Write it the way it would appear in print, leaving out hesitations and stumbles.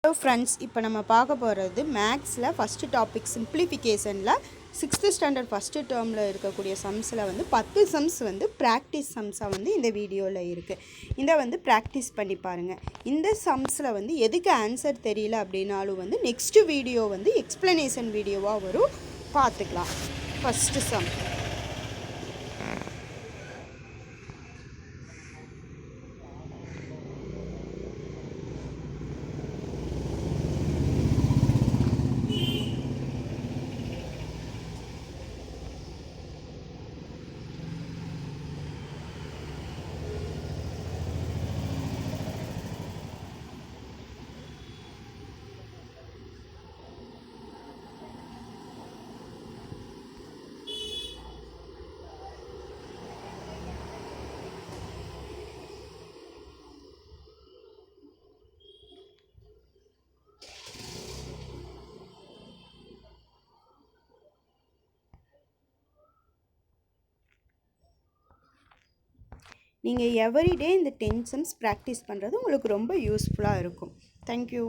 Hello friends, இப்போ நம்ம பார்க்க போகிறது மேக்ஸில் ஃபஸ்ட்டு டாபிக் சிம்பிளிஃபிகேஷனில் 6th ஸ்டாண்டர்ட் ஃபஸ்ட்டு டேர்மில் இருக்கக்கூடிய சம்ஸில் வந்து 10 சம்ஸ் வந்து ப்ராக்டிஸ் சம்ஸாக வந்து இந்த வீடியோவில் இருக்குது. இதை வந்து ப்ராக்டிஸ் பண்ணி பாருங்கள். இந்த சம்ஸில் வந்து எதுக்கு ஆன்சர் தெரியல அப்படின்னாலும் வந்து நெக்ஸ்ட்டு வீடியோ வந்து எக்ஸ்ப்ளனேஷன் வீடியோவாக வரும், பார்த்துக்கலாம். ஃபஸ்ட்டு சம் நீங்கள் எவ்ரிடே இந்த 10 சம்ஸ் ப்ராக்டிஸ் பண்ணுறது உங்களுக்கு ரொம்ப யூஸ்ஃபுல்லாக இருக்கும். தேங்க்யூ.